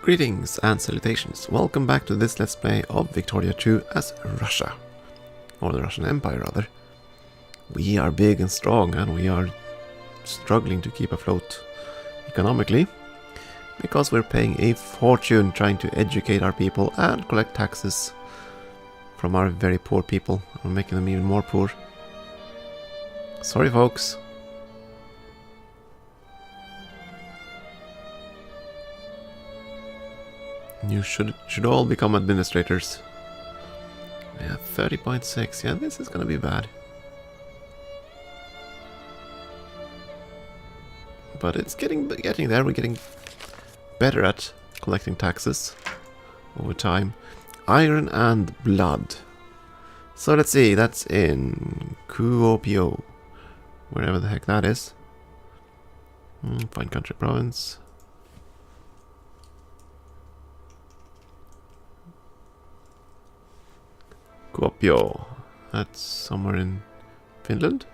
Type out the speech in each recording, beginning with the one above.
Greetings and salutations. Welcome back to this Let's Play of Victoria 2 as Russia. Or the Russian Empire, rather. We are big and strong and we are struggling to keep afloat economically because we're paying a fortune trying to educate our people and collect taxes from our very poor people. We're making them even more poor. Sorry, folks. You should all become administrators. Yeah, 30.6. Yeah, this is gonna be bad. But it's getting there. We're getting better at collecting taxes over time. Iron and blood. So let's see. That's in Kuopio, wherever the heck that is. Find country province. Kuopio. That's somewhere in Finland.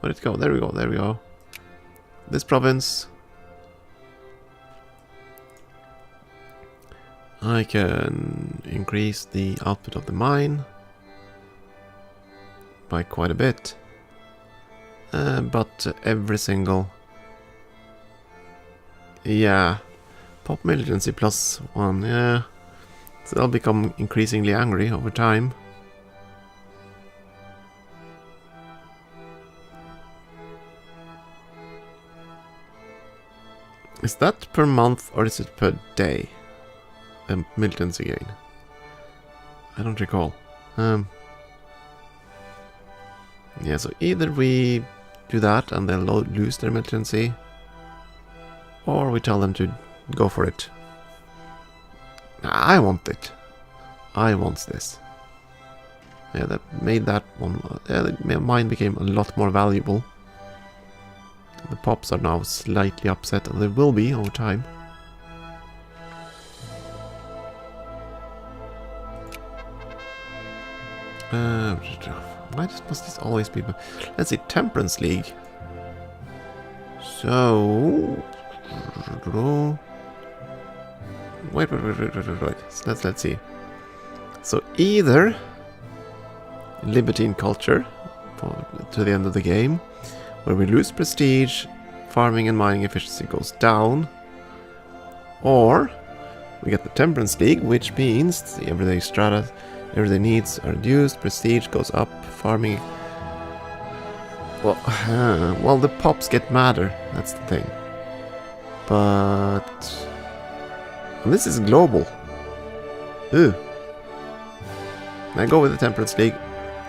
Where did it go? There we go, there we go. This province. I can increase the output of the mine by quite a bit. But every single... Yeah. Pop militancy +1, yeah. So they'll become increasingly angry over time. Is that per month or is it per day? The militancy gain. I don't recall. Yeah, so either we do that and they'll lose their militancy, or we tell them to go for it. I want it. I want this. Yeah, that made that one... mine became a lot more valuable. The pops are now slightly upset, and they will be over time. Why must this always be... Let's see, Temperance League. So... Wait. So let's see. So either libertine culture to the end of the game, where we lose prestige, farming and mining efficiency goes down, or we get the Temperance League, which means the everyday strata, everyday needs are reduced, prestige goes up, farming... Well, the pops get madder, that's the thing. But... And this is global. Ooh. I go with the Temperance League.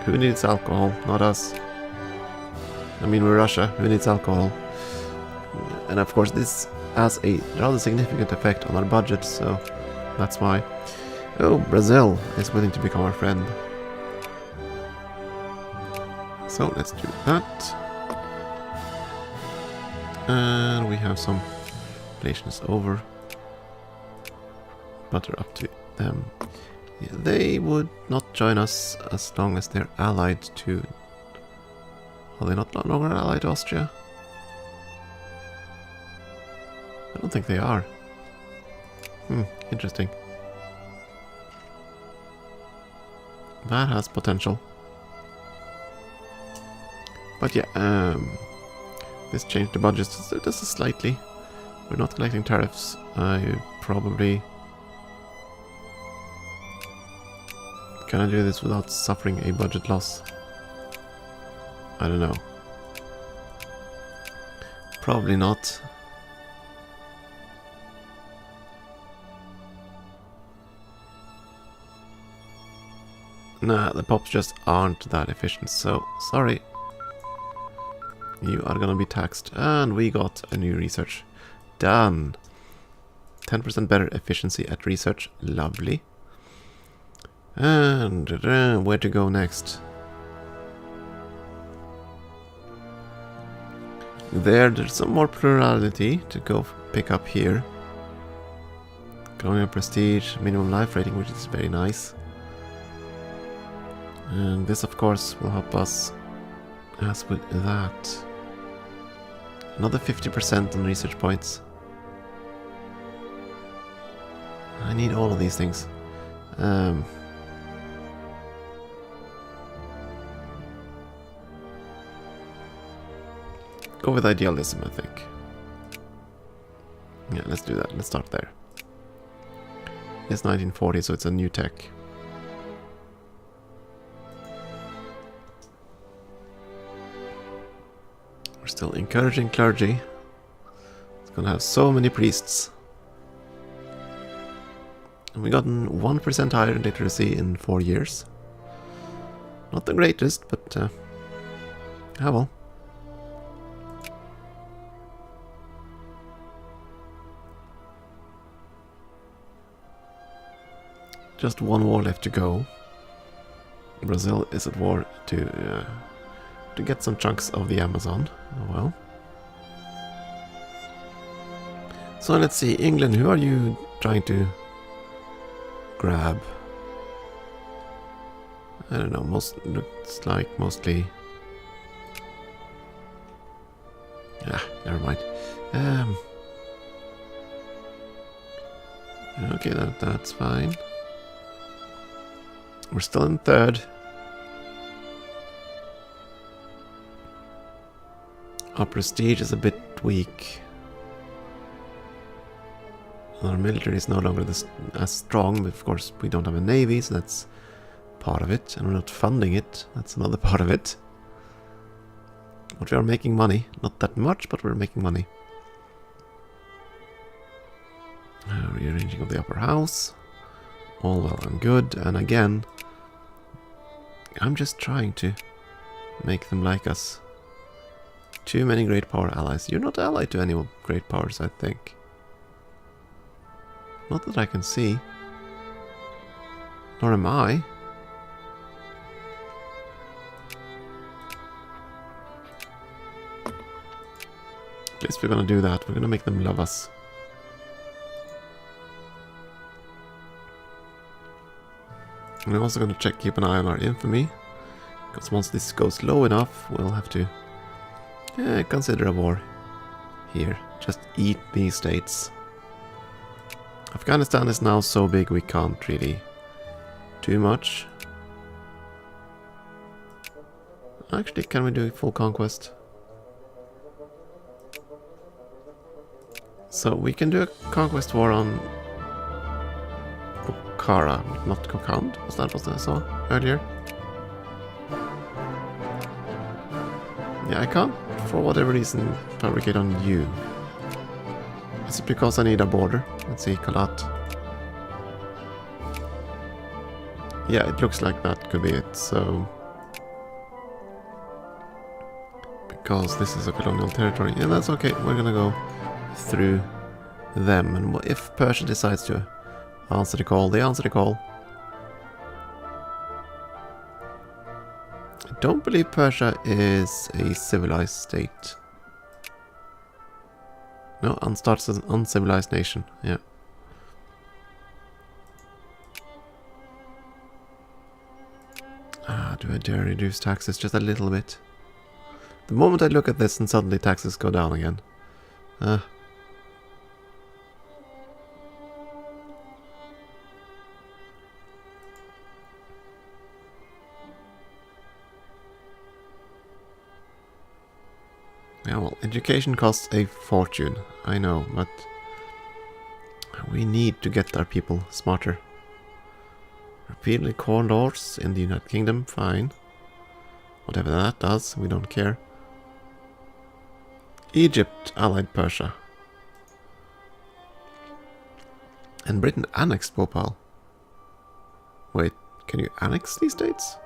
Who needs alcohol? Not us. I mean, we're Russia. Who needs alcohol? And of course, this has a rather significant effect on our budget, so that's why. Oh, Brazil is willing to become our friend. So let's do that. And we have some relations over. Butter up to them. Yeah, they would not join us as long as they're allied to... Are they not longer allied to Austria? I don't think they are. Interesting. That has potential. But yeah, this changed the budget just slightly. We're not collecting tariffs. I probably... Can I do this without suffering a budget loss? I don't know. Probably not. Nah, the pops just aren't that efficient, so sorry. You are gonna be taxed. And we got a new research. Done. 10% better efficiency at research. Lovely. And where to go next? There's some more plurality to go pick up here. Colonial prestige, minimum life rating, which is very nice. And this, of course, will help us as with that. Another 50% on research points. I need all of these things. Go with idealism, I think. Yeah, let's do that. Let's start there. It's 1940, so it's a new tech. We're still encouraging clergy. It's gonna have so many priests. And we gotten 1% higher in literacy in 4 years. Not the greatest, but well. Just one war left to go. Brazil is at war to get some chunks of the Amazon. Oh well. So let's see, England, who are you trying to grab? I don't know, looks like mostly... never mind. Okay, that's fine. We're still in third. Our prestige is a bit weak. Our military is no longer as strong, but of course we don't have a navy, so that's part of it. And we're not funding it, that's another part of it. But we are making money. Not that much, but we're making money. Rearranging of the upper house. All well and good, and again... I'm just trying to make them like us. Too many great power allies. You're not allied to any great powers, I think. Not that I can see. Nor am I. At least we're gonna do that. We're gonna make them love us. And we're also going to keep an eye on our infamy, because once this goes low enough, we'll have to consider a war here. Just eat these states. Afghanistan is now so big we can't really do much. Actually, can we do full conquest? So we can do a conquest war on Bukhara, not Kokand. Was that what I saw earlier? Yeah, I can't, for whatever reason, fabricate on you. Is it because I need a border? Let's see, Kalat. Yeah, it looks like that could be it, so... Because this is a colonial territory. Yeah, that's okay, we're gonna go through them. And if Persia decides to answer the call, they answer the call. I don't believe Persia is a civilized state. No, starts as an uncivilized nation, yeah. Do I dare reduce taxes just a little bit? The moment I look at this and suddenly taxes go down again. Yeah, well, education costs a fortune, I know, but we need to get our people smarter. Repeatedly corn laws in the United Kingdom, fine. Whatever that does, we don't care. Egypt allied Persia. And Britain annexed Bhopal. Wait, can you annex these states?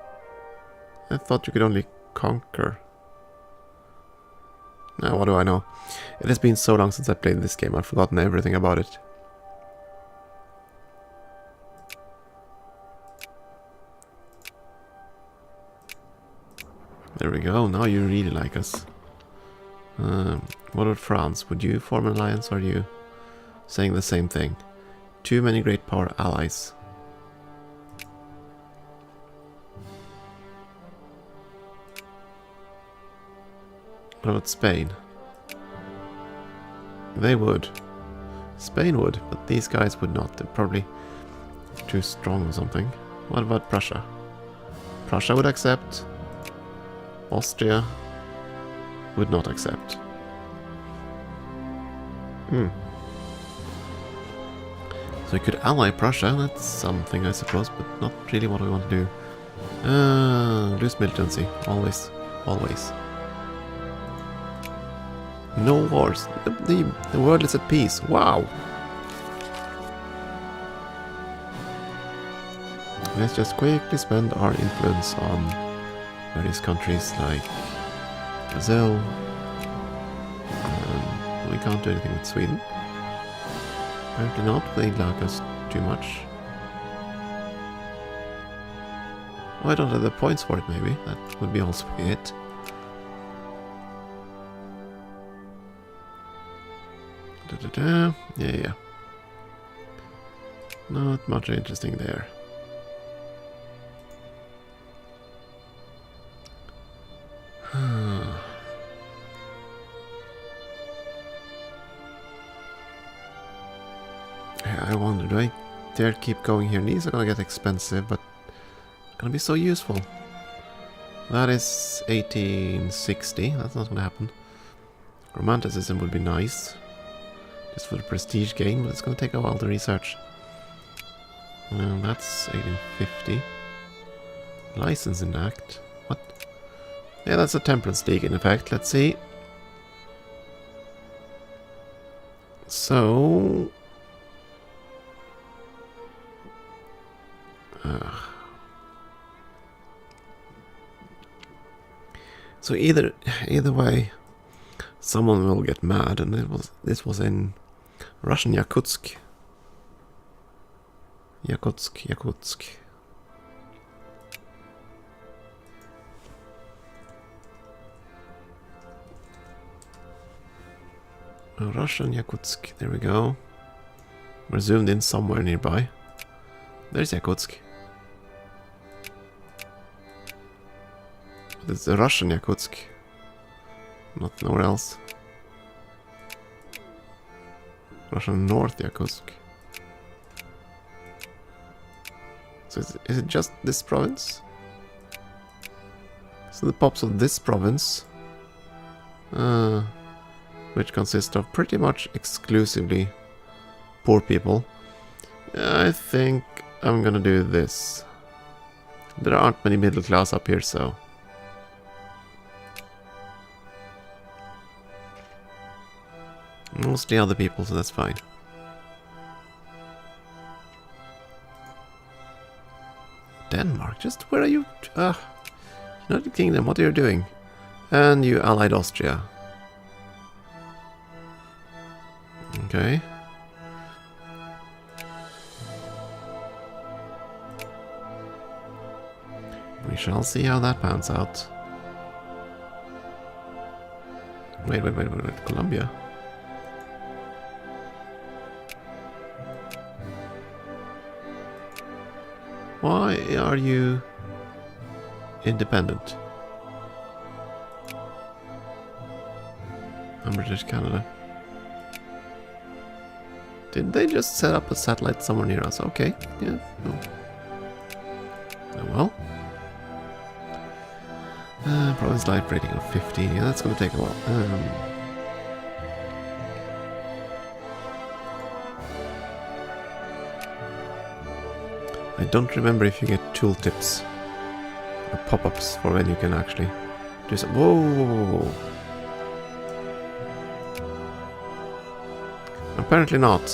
I thought you could only conquer. Now, what do I know? It has been so long since I played this game, I've forgotten everything about it. There we go, now you really like us. What about France? Would you form an alliance, or are you saying the same thing? Too many great power allies. What about Spain? They would. Spain would, but these guys would not. They're probably too strong or something. What about Prussia? Prussia would accept. Austria would not accept. So we could ally Prussia, that's something I suppose, but not really what we want to do. Lose militancy, always, always. No wars. The world is at peace. Wow! Let's just quickly spend our influence on various countries like Brazil. We can't do anything with Sweden. Apparently not. They like us too much. Oh, I don't have the points for it, maybe. That would be also it. Yeah. Not much interesting there. I wonder, do I dare keep going here? These are gonna get expensive, but gonna be so useful. That is 1860. That's not gonna happen. Romanticism would be nice. Just for the prestige gain, but it's gonna take a while to research. That's 1850. Licensing Act. What? Yeah, that's a Temperance League in effect. Let's see. So... So either way, someone will get mad, and this was in Russian Yakutsk. Yakutsk. Russian Yakutsk. There we go. We're zoomed in somewhere nearby. There's Yakutsk. It's the Russian Yakutsk, not nowhere else. Russian North Yakutsk. So is it just this province? So the pops of this province, which consists of pretty much exclusively poor people. I think I'm gonna do this. There aren't many middle class up here, so... Mostly other people, so that's fine. Denmark, just where are you? United Kingdom, what are you doing? And you allied Austria. Okay. We shall see how that pans out. Wait, Colombia. Why are you independent? I'm British Canada. Did they just set up a satellite somewhere near us? Okay, yeah. Oh well. Province life rating of 50. Yeah, that's gonna take a while. I don't remember if you get tooltips or pop-ups for when you can actually do some. Whoa! Apparently not.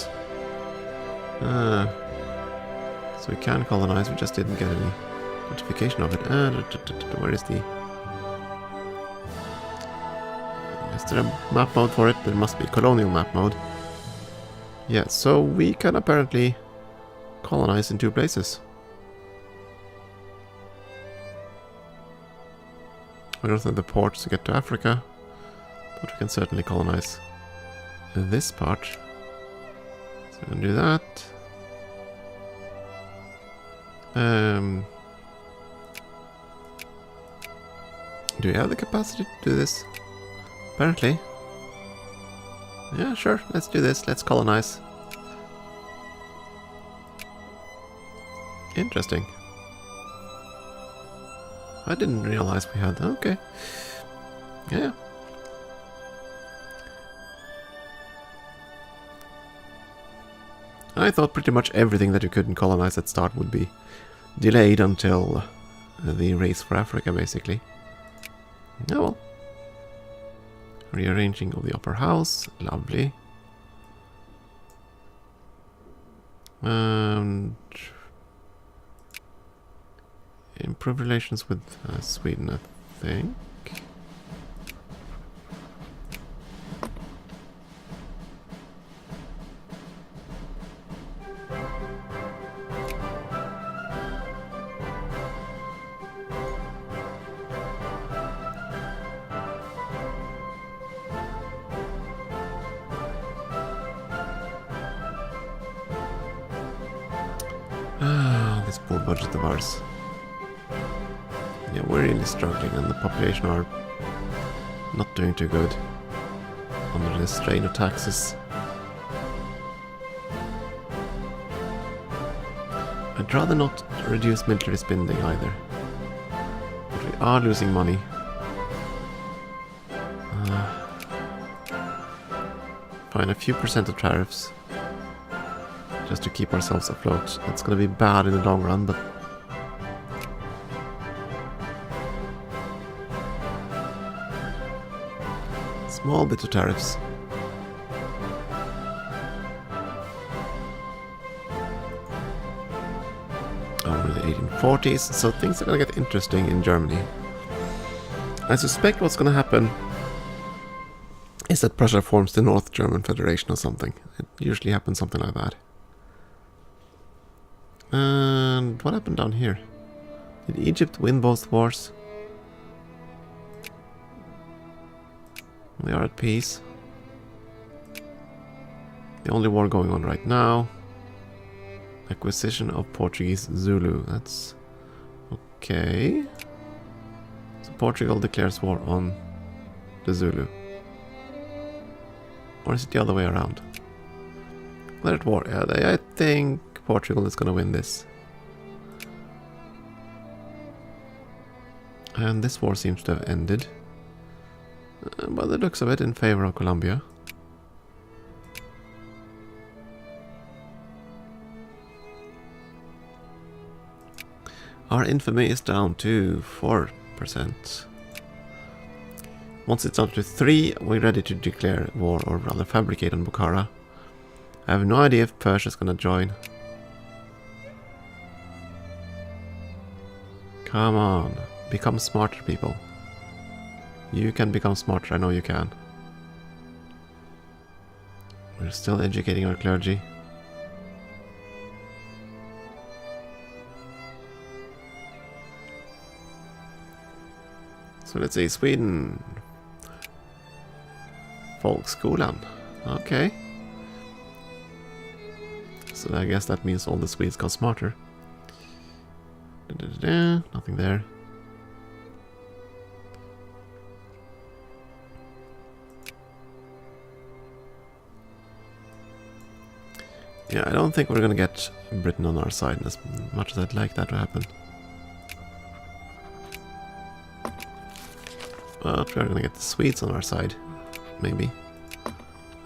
So we can colonize. We just didn't get any notification of it. Where is the? Is there a map mode for it? There must be colonial map mode. Yeah. So we can apparently colonize in 2 places. We don't have the ports to get to Africa, but we can certainly colonize this part. So we can do that. Do we have the capacity to do this? Apparently. Yeah, sure, let's do this. Let's colonize. Interesting. I didn't realize we had... Okay. Yeah. I thought pretty much everything that you couldn't colonize at start would be delayed until the race for Africa, basically. Oh well. Rearranging of the upper house. Lovely. And... improve relations with Sweden, I think. Ah, this poor budget of ours. Yeah, we're really struggling and the population are not doing too good under the strain of taxes. I'd rather not reduce military spending either. But we are losing money. Fine, a few percent of tariffs. Just to keep ourselves afloat. It's gonna be bad in the long run, but... small bit of tariffs. Oh, we're in the 1840s, so things are gonna get interesting in Germany. I suspect what's gonna happen is that Prussia forms the North German Federation or something. It usually happens something like that. And what happened down here? Did Egypt win both wars? We are at peace. The only war going on right now. Acquisition of Portuguese Zulu. That's okay. So Portugal declares war on the Zulu. Or is it the other way around? They're at war. Yeah, I think Portugal is going to win this. And this war seems to have ended. By the looks of it, in favor of Colombia. Our infamy is down to 4%. Once it's down to 3, we're ready to declare war, or rather fabricate on Bukhara. I have no idea if Persia's gonna join. Come on, become smarter, people. You can become smarter, I know you can. We're still educating our clergy. So let's see, Sweden. Folkskolan. Okay. So I guess that means all the Swedes got smarter. Nothing there. Yeah, I don't think we're gonna get Britain on our side as much as I'd like that to happen. But we're gonna get the Swedes on our side, maybe.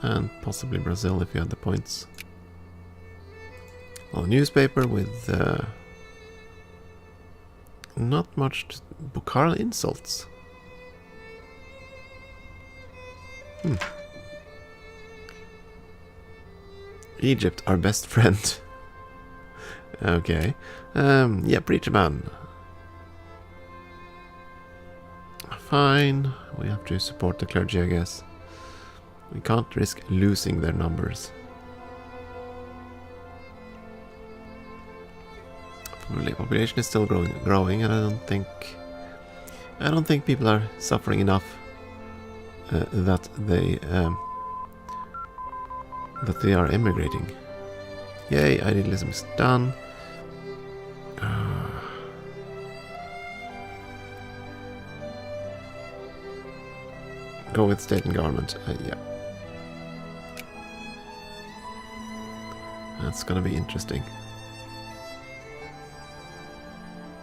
And possibly Brazil if you had the points. Well, a newspaper with not much Bukhara insults. Egypt, our best friend. Okay. Yeah, preacher man. Fine. We have to support the clergy, I guess. We can't risk losing their numbers. Population is still growing, and I don't think people are suffering enough that they are emigrating. Yay, idealism is done. Go with state and government. Yeah. That's gonna be interesting.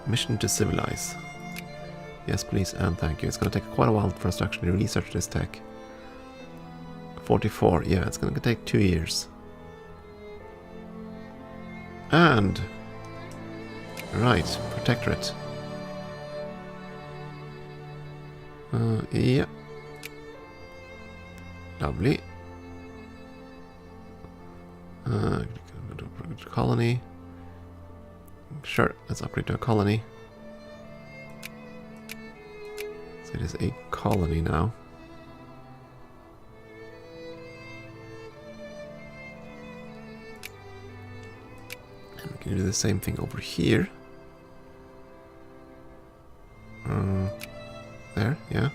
Mission to civilize. Yes, please, and thank you. It's going to take quite a while for us to actually research this tech. 44, yeah, it's going to take 2 years. And... right, Protectorate. Yeah. Lovely. Colony. Sure, let's upgrade to a colony. So it is a colony now. And we can do the same thing over here. There, yeah.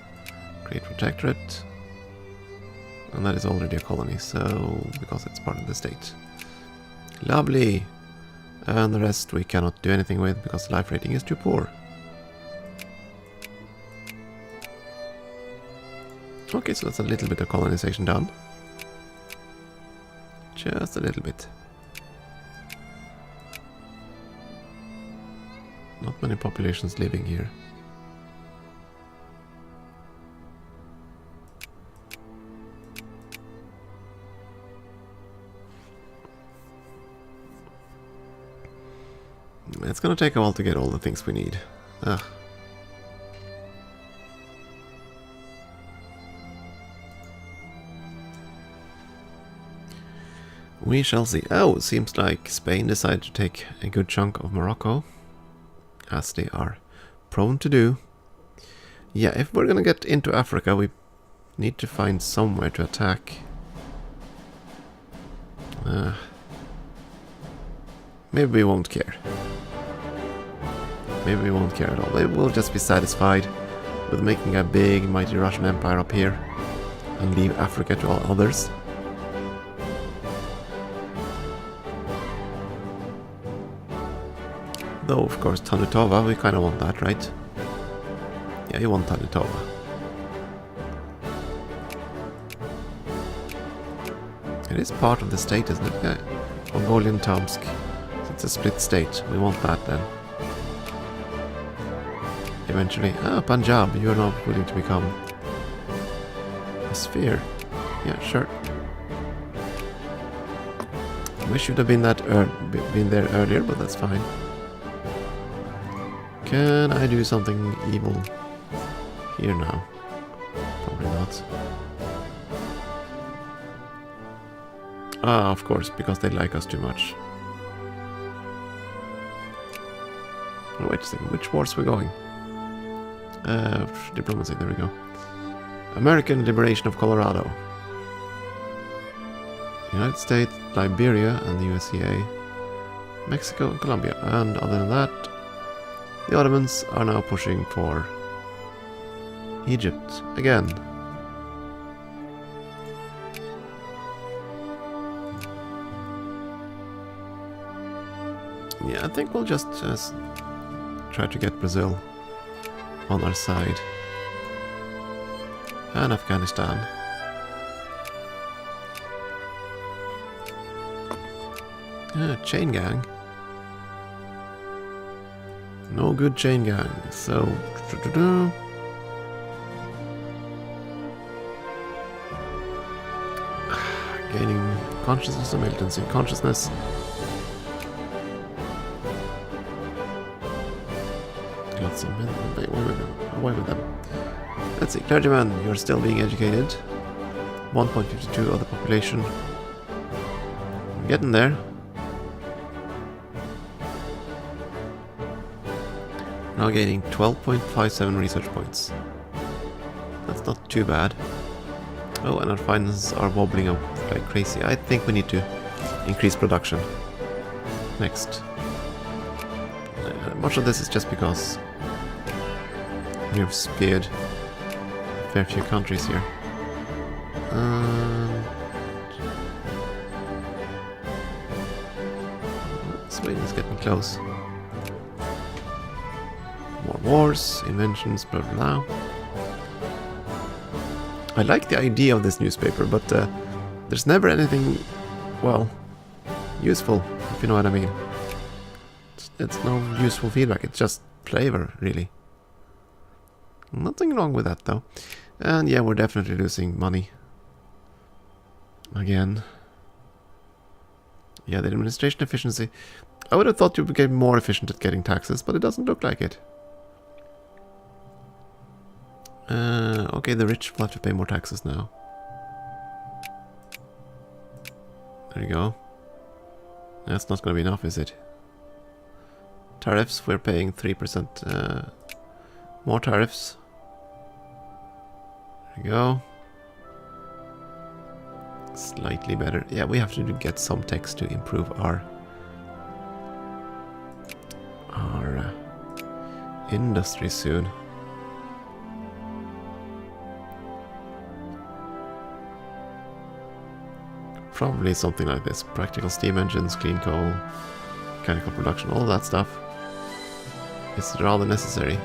Create Protectorate. And that is already a colony, so because it's part of the state. Lovely! And the rest we cannot do anything with because life rating is too poor. Okay, so that's a little bit of colonization done. Just a little bit. Not many populations living here. It's gonna take a while to get all the things we need. Ugh. We shall see. Oh, it seems like Spain decided to take a good chunk of Morocco, as they are prone to do. Yeah, if we're gonna get into Africa, we need to find somewhere to attack. Maybe we won't care. Maybe we won't care at all. Maybe we'll just be satisfied with making a big, mighty Russian empire up here and leave Africa to all others. Though, of course, Tanutova, we kind of want that, right? Yeah, you want Tanutova. It is part of the state, isn't it? Yeah. Mongolian Tomsk. It's a split state. We want that then. Eventually. Ah, Punjab, you're not willing to become a sphere. Yeah, sure. We should have been there earlier, but that's fine. Can I do something evil here now? Probably not. Ah, of course, because they like us too much. Oh, wait a second, which wars are we going? Diplomacy, there we go. American Liberation of Colorado. United States, Liberia, and the USCA. Mexico and Colombia. And other than that, the Ottomans are now pushing for Egypt again. Yeah, I think we'll just try to get Brazil on our side. And Afghanistan. Chain gang. No good chain gang. So... gaining consciousness or militancy. Consciousness. Lots of men. Away with them. Let's see. Clergyman, you're still being educated. 1.52 of the population. We're getting there. Now gaining 12.57 research points. That's not too bad. Oh, and our finances are wobbling up like crazy. I think we need to increase production. Next. Much of this is just because we have speared a fair few countries here. Sweden is getting close. More wars, inventions, blah blah blah. I like the idea of this newspaper, but there's never anything, well, useful, if you know what I mean. It's no useful feedback, it's just flavor, really. Nothing wrong with that, though. And yeah, we're definitely losing money. Again. Yeah, the administration efficiency. I would have thought you would get more efficient at getting taxes, but it doesn't look like it. Okay, the rich will have to pay more taxes now. There you go. That's not going to be enough, is it? Tariffs, we're paying 3% more tariffs. There you go. Slightly better. Yeah, we have to get some text to improve our industry soon. Probably something like this. Practical steam engines, clean coal, mechanical production, all that stuff. It's rather necessary.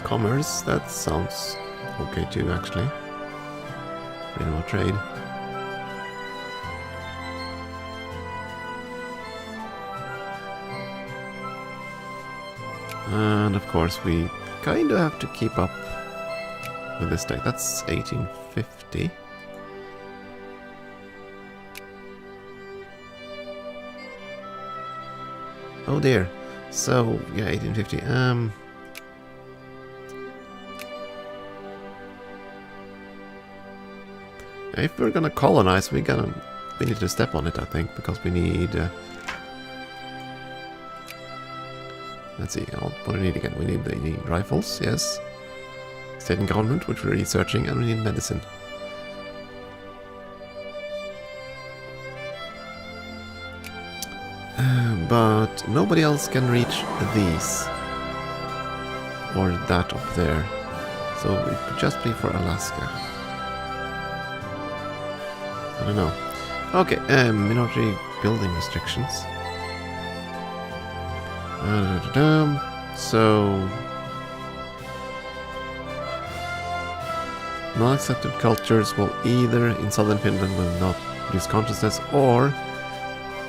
Commerce, that sounds okay too, actually. Freedom of trade. And of course we kind of have to keep up with this tech. That's 1850. Oh dear. So, yeah, 1850. If we're gonna colonize, we need to step on it, I think, because we need... let's see, what do we need again? We need rifles, yes. State and government, which we're researching, and we need medicine. But nobody else can reach these. Or that up there. So it could just be for Alaska. I don't know. Okay, minority building restrictions. So... non-accepted cultures will either, in southern Finland, will not produce consciousness, or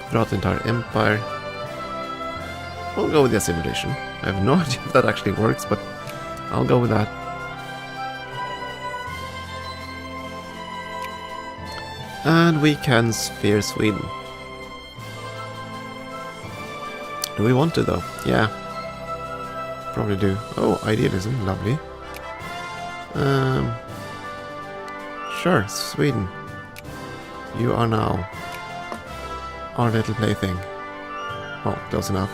throughout the entire empire. We'll go with the assimilation. I have no idea if that actually works, but I'll go with that. And we can sphere Sweden. Do we want to, though? Yeah. Probably do. Oh, idealism. Lovely. Sure, Sweden. You are now our little plaything. Oh, close enough.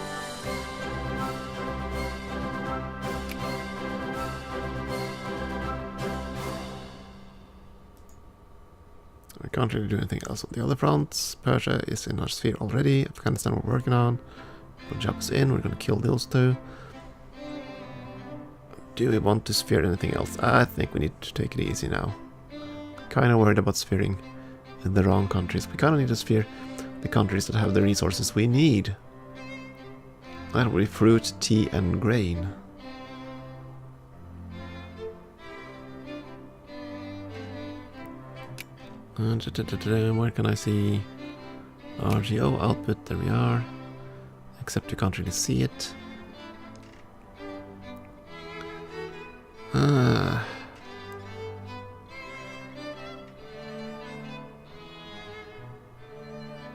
I can't really do anything else on the other fronts. Persia is in our sphere already. Afghanistan we're working on. Punjab's in, we're gonna kill those two. Do we want to sphere anything else? I think we need to take it easy now. Kinda worried about sphering in the wrong countries. We kinda need to sphere the countries that have the resources we need. That will be fruit, tea and grain. Where can I see RGO output? There we are. Except you can't really see it.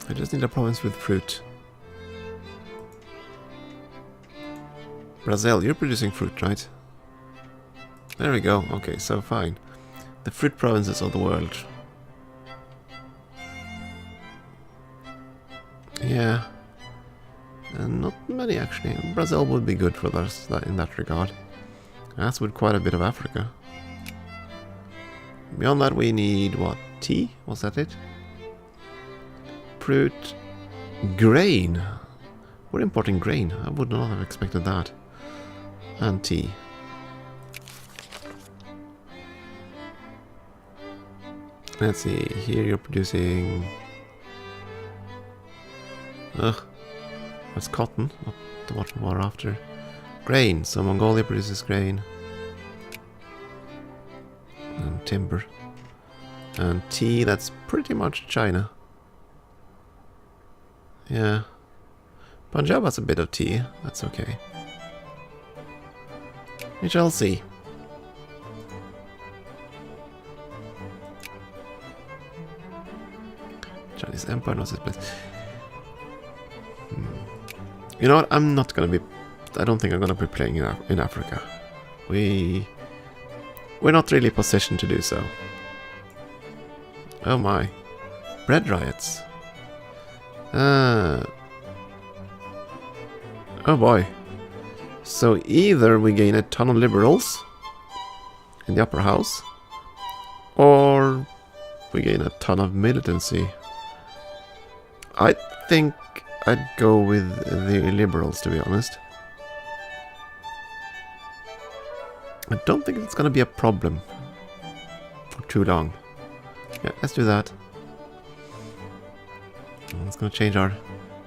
I just need a province with fruit. Brazil, you're producing fruit, right? There we go. Okay, so fine. The fruit provinces of the world. Yeah. Not many, actually. Brazil would be good for us in that regard. As would quite a bit of Africa. Beyond that, we need, what, tea? Was that it? Fruit. Grain. We're importing grain. I would not have expected that. And tea. Let's see. Here you're producing... Ugh. That's cotton, not what we're after. Grain. So Mongolia produces grain. And timber. And tea, that's pretty much China. Yeah. Punjab has a bit of tea. That's okay. We shall see. Chinese Empire knows its place. You know what? I'm not gonna be. I don't think I'm gonna be playing in Africa. We're not really positioned to do so. Oh my. Bread riots. Oh boy. So either we gain a ton of liberals in the upper house, or we gain a ton of militancy. I think I'd go with the liberals, to be honest. I don't think it's gonna be a problem for too long. Yeah, let's do that. It's gonna change our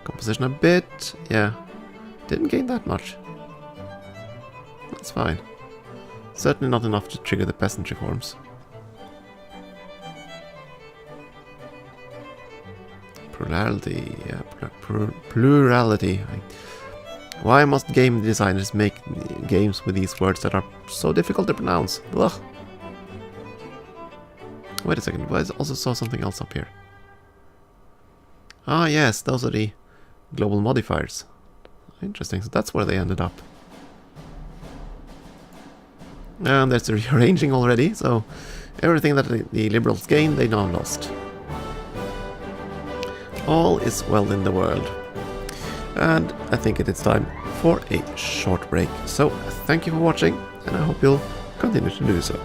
composition a bit. Yeah, didn't gain that much. That's fine. Certainly not enough to trigger the peasantry forms. Plurality, yeah, plurality. Why must game designers make games with these words that are so difficult to pronounce? Ugh. Wait a second, I also saw something else up here. Ah yes, those are the global modifiers. Interesting, so that's where they ended up. And there's the rearranging already, so everything that the liberals gained, they now lost. All is well in the world. And I think it is time for a short break. So thank you for watching, and I hope you'll continue to do so.